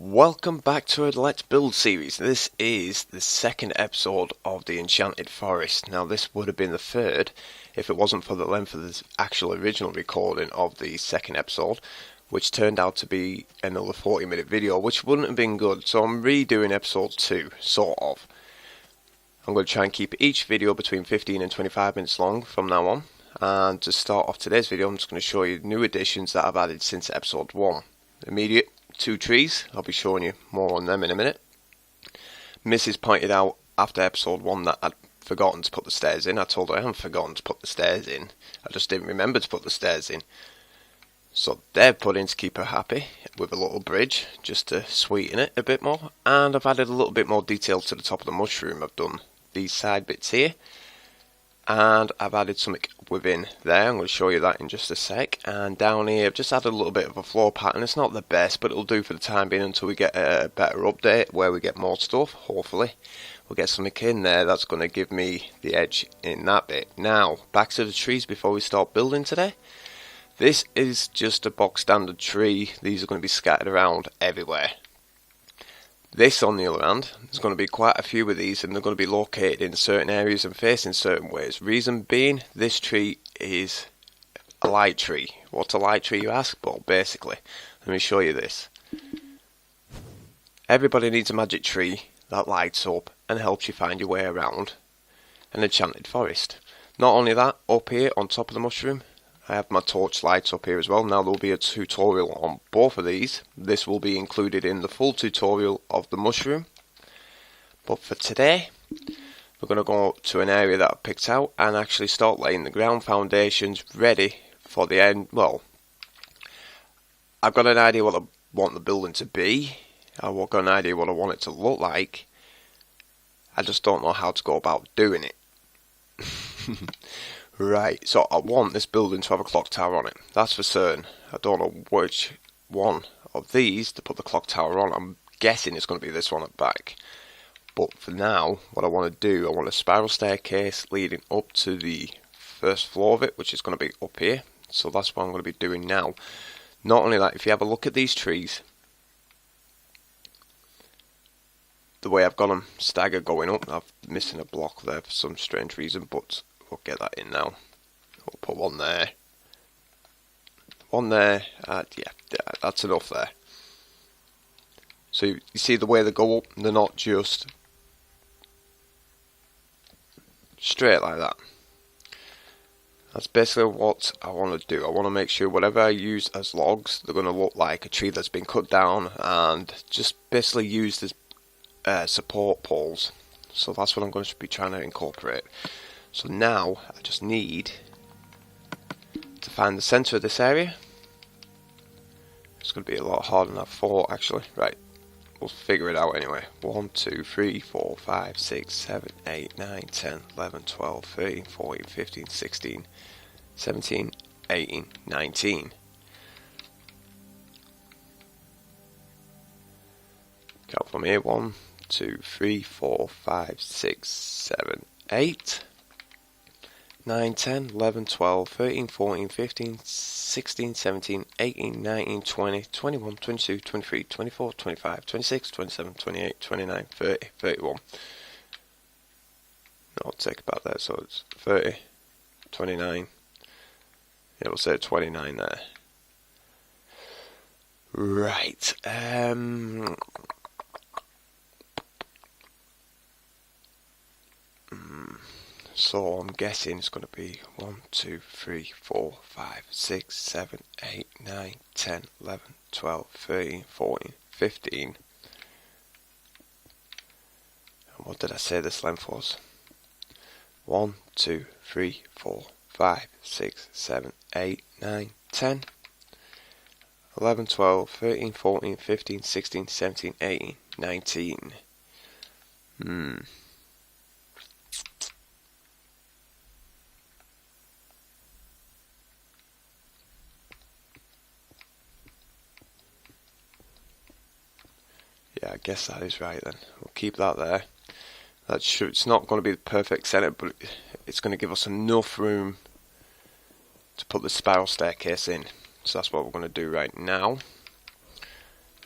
Welcome back to a Let's Build series. This is the second episode of the Enchanted Forest. Now this would have been the third if it wasn't for the length of the actual original recording of the second episode, which turned out to be another 40-minute video, which wouldn't have been good. So I'm redoing episode 2, sort of. I'm going to try and keep each video between 15 and 25 minutes long from now on. And to start off today's video, I'm just going to show you new additions that I've added since episode 1. Immediate 2 trees, I'll be showing you more on them in a minute. Mrs. pointed out after episode 1 that I'd forgotten to put the stairs in. I told her I haven't forgotten to put the stairs in, I just didn't remember to put the stairs in. So they're put in to keep her happy, with a little bridge, just to sweeten it a bit more. And I've added a little bit more detail to the top of the mushroom. I've done these side bits here, and I've added something within there. I'm going to show you that in just a sec. And down here I've just added a little bit of a floor pattern. It's not the best, but it'll do for the time being until we get a better update where we get more stuff. Hopefully we'll get something in there that's going to give me the edge in that bit. Now back to the trees before we start building today. This is just a box standard tree. These are going to be scattered around everywhere. This, on the other hand, there's going to be quite a few of these, and they're going to be located in certain areas and facing certain ways. Reason being, this tree is a light tree. What's a light tree, you ask? Well, basically, let me show you this. Everybody needs a magic tree that lights up and helps you find your way around an enchanted forest. Not only that, up here on top of the mushroom, I have my torch lights up here as well. Now there will be a tutorial on both of these. This will be included in the full tutorial of the mushroom. But for today, we're going to go to an area that I've picked out and actually start laying the ground foundations ready for the end. Well, I've got an idea what I want the building to be. I've got an idea what I want it to look like. I just don't know how to go about doing it. Right, so I want this building to have a clock tower on it. That's for certain. I don't know which one of these to put the clock tower on. I'm guessing it's going to be this one at the back. But for now, what I want to do, I want a spiral staircase leading up to the first floor of it, which is going to be up here. So that's what I'm going to be doing now. Not only that, if you have a look at these trees, the way I've got them staggered going up, I'm missing a block there for some strange reason, but we'll get that in now. We'll put one there. One there. Yeah, that's enough there. So you see the way they go up, they're not just straight like that. That's basically what I want to do. I want to make sure whatever I use as logs, they're going to look like a tree that's been cut down and just basically used as support poles. So that's what I'm going to be trying to incorporate. So now I just need to find the centre of this area. It's going to be a lot harder than I thought actually. Right, we'll figure it out anyway. 1, 2, 3, 4, 5, 6, 7, 8, 9, 10, 11, 12, 13, 14, 15, 16, 17, 18, 19. Count from here. 1, 2, 3, 4, 5, 6, 7, 8. 9, 10, 11, 12, 13, 14, 15, 16, 17, 18, 19, 20, 21, 22, 23, 24, 25, 26, 27, 28, 29, 30, 31. I'll take about there, so it's 30, 29. Yeah, we'll say 29 there. Right. So I'm guessing it's going to be 1, 2, 3, 4, 5, 6, 7, 8, 9, 10, 11, 12, 13, 14, 15. And what did I say this length was? 1, 2, 3, 4, 5, 6, 7, 8, 9, 10, 11, 12, 13, 14, 15, 16, 17, 18, 19. Yeah, I guess that is right then. We'll keep that there. It's not going to be the perfect centre, but it's going to give us enough room to put the spiral staircase in. So that's what we're going to do right now.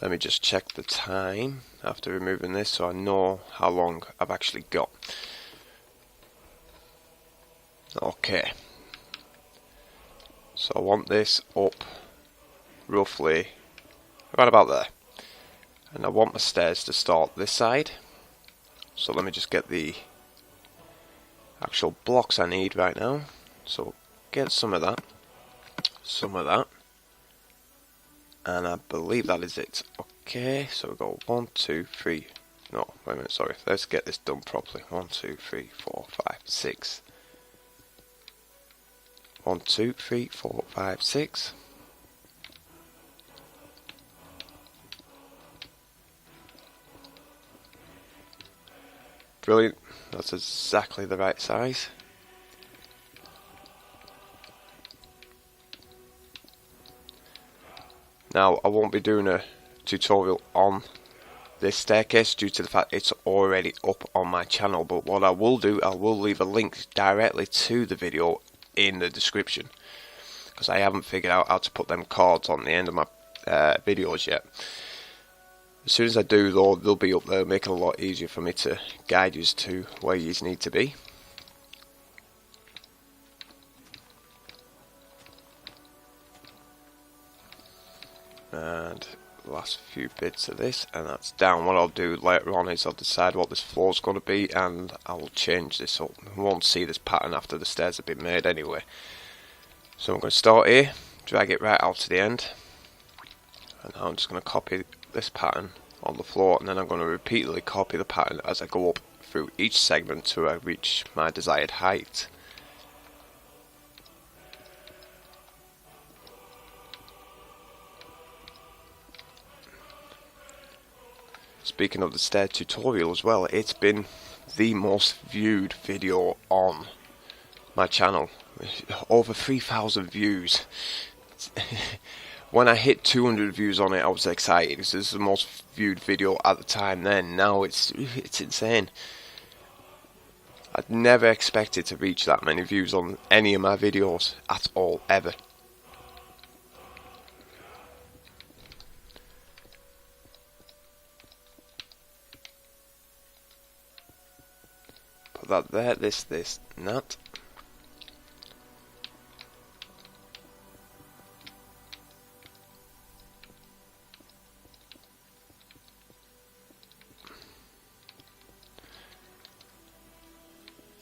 Let me just check the time after removing this so I know how long I've actually got. Okay, so I want this up roughly right about there, and I want my stairs to start this side. So let me just get the actual blocks I need right now. So get some of that, and I believe that is it. Okay, so we go 1, 2, 3. No, wait a minute, sorry. Let's get this done properly. 1, 2, 3, 4, 5, 6. 1, 2, 3, 4, 5, 6. Brilliant. That's exactly the right size. Now, I won't be doing a tutorial on this staircase due to the fact it's already up on my channel, but what I will do, I will leave a link directly to the video in the description, because I haven't figured out how to put them cards on the end of my videos yet. As soon as I do though, they'll be up there, make it a lot easier for me to guide you to where you need to be. And last few bits of this, and that's down. What I'll do later on is I'll decide what this floor is going to be, and I will change this up. I won't see this pattern after the stairs have been made anyway. So I'm going to start here, drag it right out to the end, and I'm just going to copy this pattern on the floor, and then I'm going to repeatedly copy the pattern as I go up through each segment till I reach my desired height. Speaking of the stair tutorial as well, it's been the most viewed video on my channel. Over 3,000 views. When I hit 200 views on it, I was excited because this is the most viewed video at the time then. Now it's insane. I'd never expected to reach that many views on any of my videos at all, ever. Put that there, this, and that.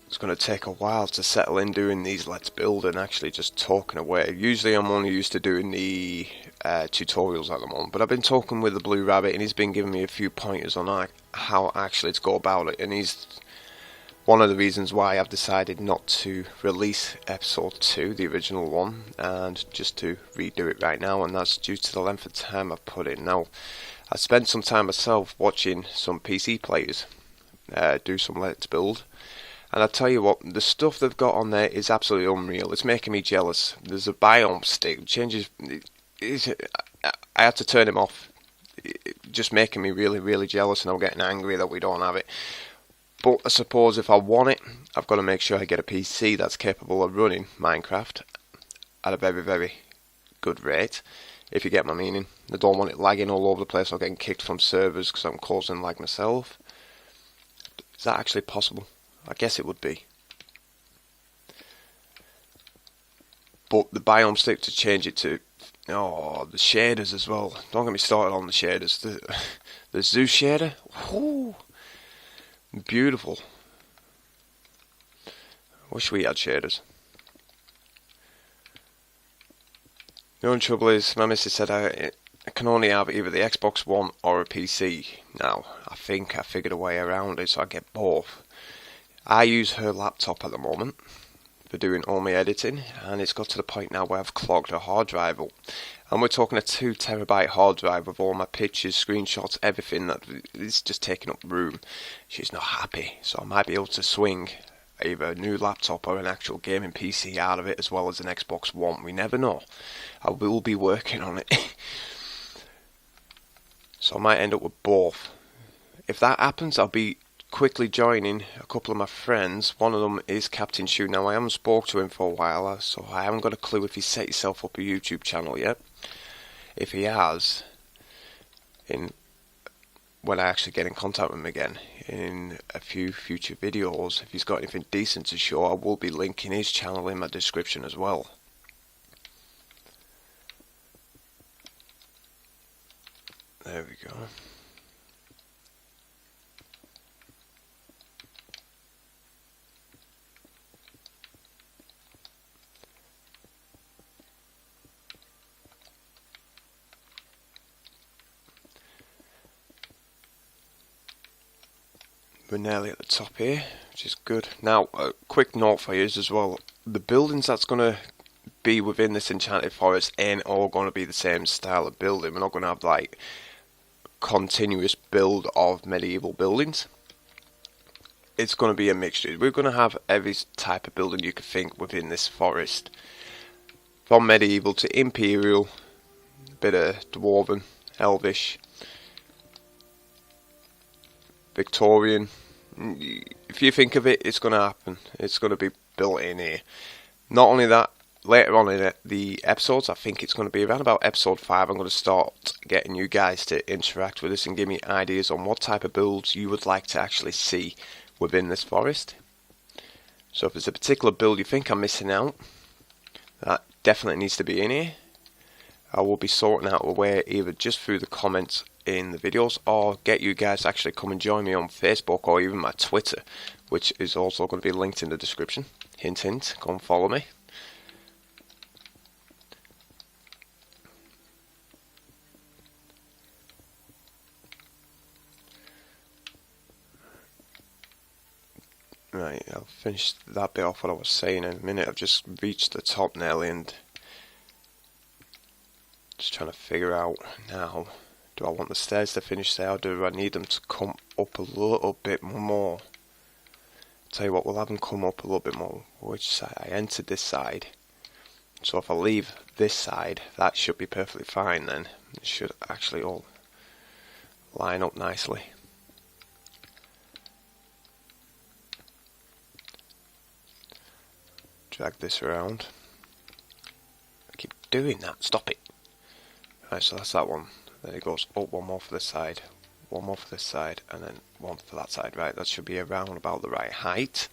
It's going to take a while to settle in doing these Let's Build and actually just talking away. Usually I'm only used to doing the tutorials at the moment, but I've been talking with the Blue Rabbit and he's been giving me a few pointers on how actually to go about it, and he's one of the reasons why I've decided not to release episode 2, the original one, and just to redo it right now, and that's due to the length of time I've put in. Now, I spent some time myself watching some PC players do some Let's Build, and I tell you what, the stuff they've got on there is absolutely unreal. It's making me jealous. There's a biome stick, changes. I had to turn him off. It's just making me really, really jealous, and I'm getting angry that we don't have it. But I suppose if I want it, I've got to make sure I get a PC that's capable of running Minecraft at a very, very good rate, if you get my meaning. I don't want it lagging all over the place or getting kicked from servers because I'm causing lag myself. Is that actually possible? I guess it would be. But the biome stick to change it to, oh, the shaders as well. Don't get me started on the shaders. The Zoo shader, whoo, beautiful. Wish we had shaders. The only trouble is, my missus said I can only have either the Xbox One or a PC. Now, I think I figured a way around it so I get both. I use her laptop at the moment for doing all my editing, and it's got to the point now where I've clogged her hard drive up. And we're talking a 2 terabyte hard drive with all my pictures, screenshots, everything that is just taking up room. She's not happy, so I might be able to swing either a new laptop or an actual gaming PC out of it, as well as an Xbox One. We never know. I will be working on it. So I might end up with both. If that happens, I'll be quickly joining a couple of my friends. One of them is Captain Shoe. Now, I haven't spoke to him for a while, so I haven't got a clue if he's set himself up a YouTube channel yet. If he has, in when I actually get in contact with him again in a few future videos. If he's got anything decent to show, I will be linking his channel in my description as well. There we go. We're nearly at the top here, which is good. Now, a quick note for you as well. The buildings that's going to be within this enchanted forest ain't all going to be the same style of building. We're not going to have like continuous build of medieval buildings. It's going to be a mixture. We're going to have every type of building you could think within this forest, from medieval to imperial, a bit of dwarven, elvish, Victorian. If you think of it, it's going to happen. It's going to be built in here. Not only that, later on in the episodes, I think it's going to be around about episode 5, I'm going to start getting you guys to interact with us and give me ideas on what type of builds you would like to actually see within this forest. So if there's a particular build you think I'm missing out, that definitely needs to be in here. I will be sorting out a way either just through the comments in the videos, or get you guys to actually come and join me on Facebook or even my Twitter, which is also going to be linked in the description. Hint hint, go and follow me. Right, I'll finish that bit off what I was saying in a minute. I've just reached the top nearly and just trying to figure out now, do I want the stairs to finish there, or do I need them to come up a little bit more? Tell you what, we'll have them come up a little bit more. Which side? I entered this side. So if I leave this side, that should be perfectly fine then. It should actually all line up nicely. Drag this around. I keep doing that, stop it. Right, so that's that one. Then it goes up one more for this side, one more for this side, and then one for that side. Right, that should be around about the right height.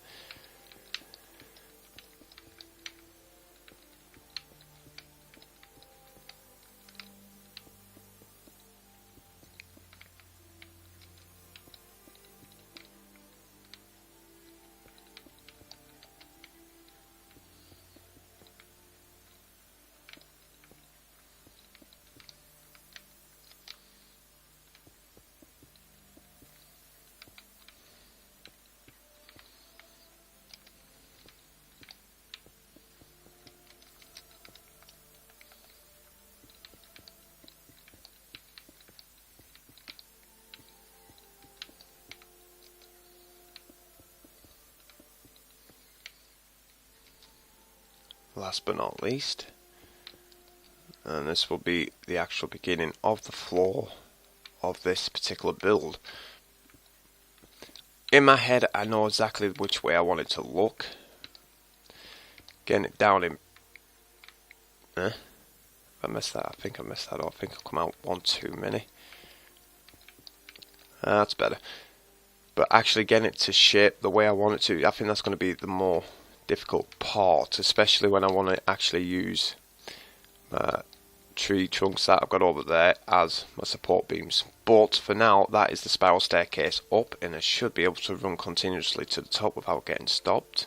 Last but not least, and this will be the actual beginning of the floor of this particular build. In my head, I know exactly which way I want it to look. Getting it down in... I messed that. I think I messed that up. I think I'll come out one too many. That's better. But actually getting it to shape the way I want it to, I think that's going to be the more difficult part, especially when I want to actually use tree trunks that I've got over there as my support beams. But for now, that is the spiral staircase up, and I should be able to run continuously to the top without getting stopped,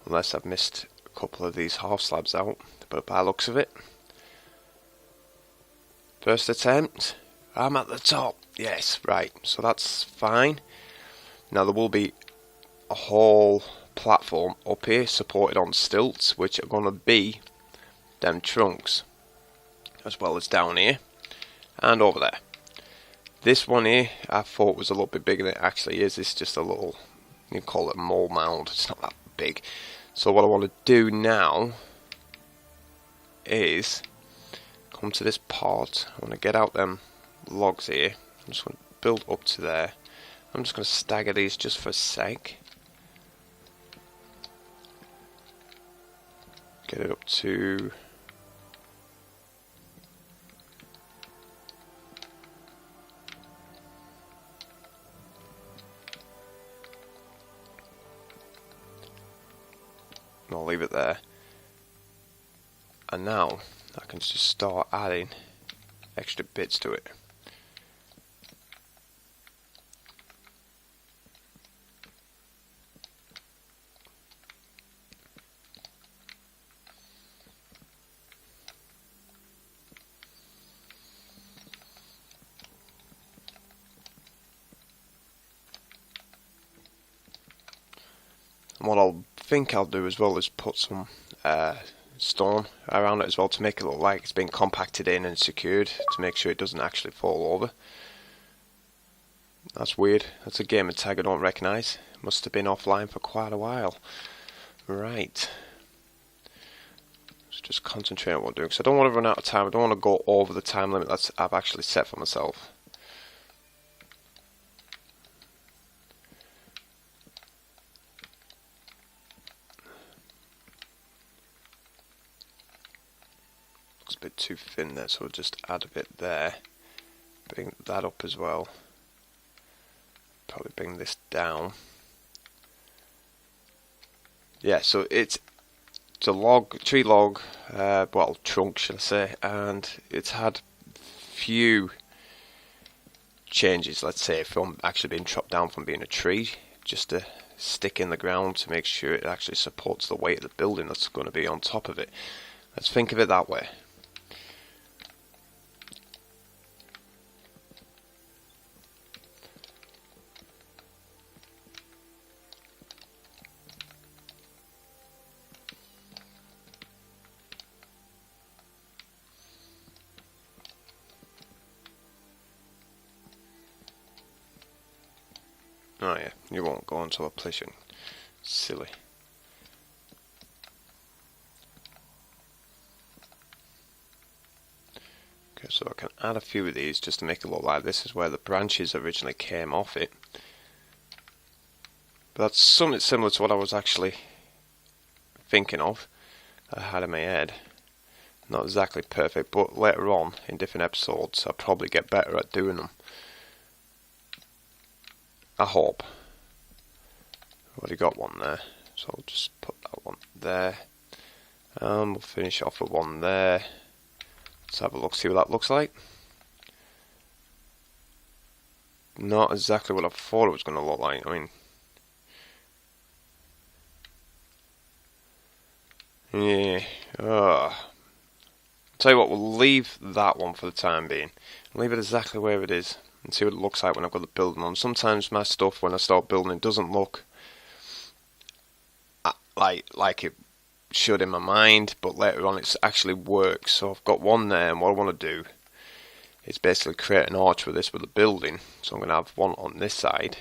unless I've missed a couple of these half slabs out. But by the looks of it, first attempt, I'm at the top. Yes, right, so that's fine. Now there will be a whole platform up here supported on stilts, which are going to be them trunks, as well as down here and over there. This one here I thought was a little bit bigger than it actually is. It's just a little, you can call it a mole mound, it's not that big. So what I want to do now is come to this part. I want to get out them logs here. I'm just going to build up to there. I'm just going to stagger these just for a sec. Get it up to I'll leave it there. And now I can just start adding extra bits to it. And what I'll think I'll do as well is put some stone around it as well to make it look like it's been compacted in and secured, to make sure it doesn't actually fall over. That's weird. That's a gamer tag I don't recognise. Must have been offline for quite a while. Right. Let's just concentrate on what I'm doing, because I don't want to run out of time. I don't want to go over the time limit that I've actually set for myself. Looks a bit too thin there, so we'll just add a bit there. Bring that up as well. Probably bring this down. Yeah, so it's a log, tree log, well, trunk should I say, and it's had few changes, let's say, from actually being chopped down from being a tree, just to stick in the ground to make sure it actually supports the weight of the building that's going to be on top of it. Let's think of it that way. Oh yeah, you won't go onto a position. Silly. Okay, so I can add a few of these just to make it look like this is where the branches originally came off it. But that's something similar to what I was actually thinking of, I had in my head. Not exactly perfect, but later on in different episodes I'll probably get better at doing them. I hope. I've already got one there, so I'll just put that one there. We'll finish off with one there. Let's have a look, see what that looks like. Not exactly what I thought it was going to look like. I mean, yeah. Tell you what, we'll leave that one for the time being. Leave it exactly where it is and see what it looks like when I've got the building on. Sometimes my stuff, when I start building, it doesn't look like it should in my mind, but later on it actually works. So I've got one there, and what I want to do is basically create an arch with this with the building. So I'm going to have one on this side.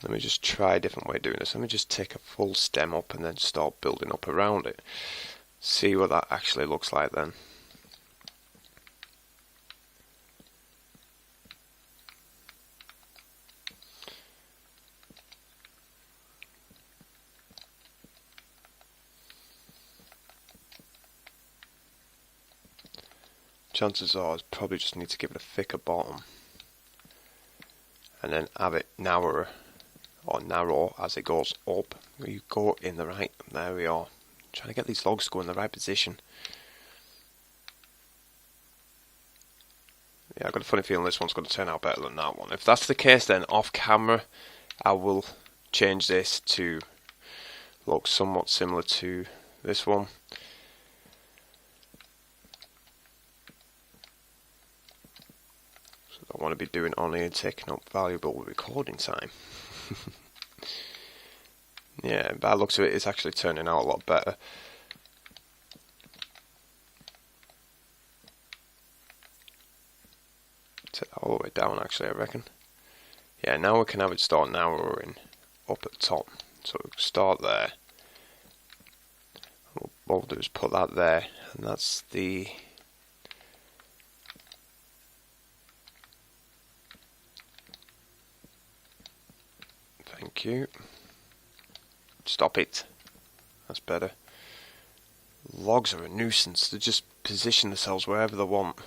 Let me just try a different way of doing this. Let me just take a full stem up and then start building up around it. See what that actually looks like then. Chances are I probably just need to give it a thicker bottom and then have it narrower or narrow as it goes up. You go in the right, there we are. Trying to get these logs to go in the right position. Yeah, I've got a funny feeling this one's going to turn out better than that one. If that's the case, then off camera I will change this to look somewhat similar to this one. So I want to be doing only and taking up valuable recording time. Yeah, by the looks of it, it's actually turning out a lot better. Take that all the way down, actually, I reckon. Yeah, now we can have it start narrowing up at the top. So we'll start there. What we'll do is put that there, and that's the... Thank you. Stop it. That's better. Logs are a nuisance. They just position themselves wherever they want.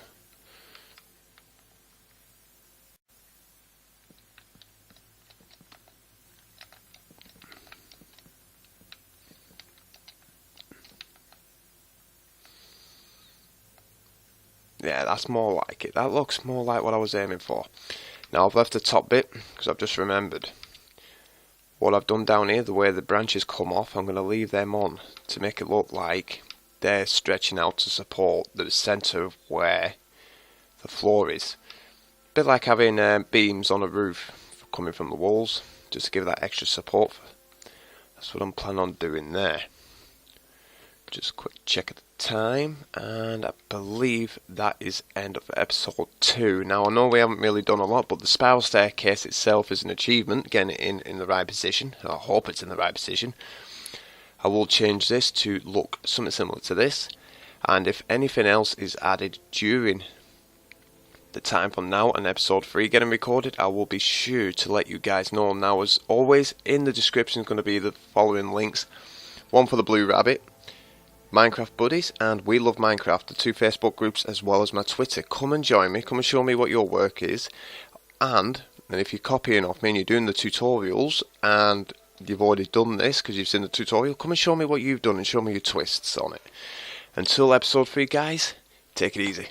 That's more like it. That looks more like what I was aiming for. Now I've left the top bit because I've just remembered what I've done down here. The way the branches come off, I'm going to leave them on to make it look like they're stretching out to support the centre of where the floor is. A bit like having beams on a roof coming from the walls, just to give that extra support. That's what I'm planning on doing there. Just a quick check at the time, and I believe that is end of episode 2. Now I know we haven't really done a lot, but the spiral staircase itself is an achievement, getting it in the right position. I hope it's in the right position. I will change this to look something similar to this, and if anything else is added during the time from now and episode 3 getting recorded, I will be sure to let you guys know. Now as always, in the description is going to be the following links. One for the Blue Rabbit, Minecraft Buddies, and We Love Minecraft, the 2 Facebook groups, as well as my Twitter. Come and join me, come and show me what your work is, and if you're copying off me and you're doing the tutorials and you've already done this because you've seen the tutorial, come and show me what you've done and show me your twists on it. Until episode 3 guys, take it easy.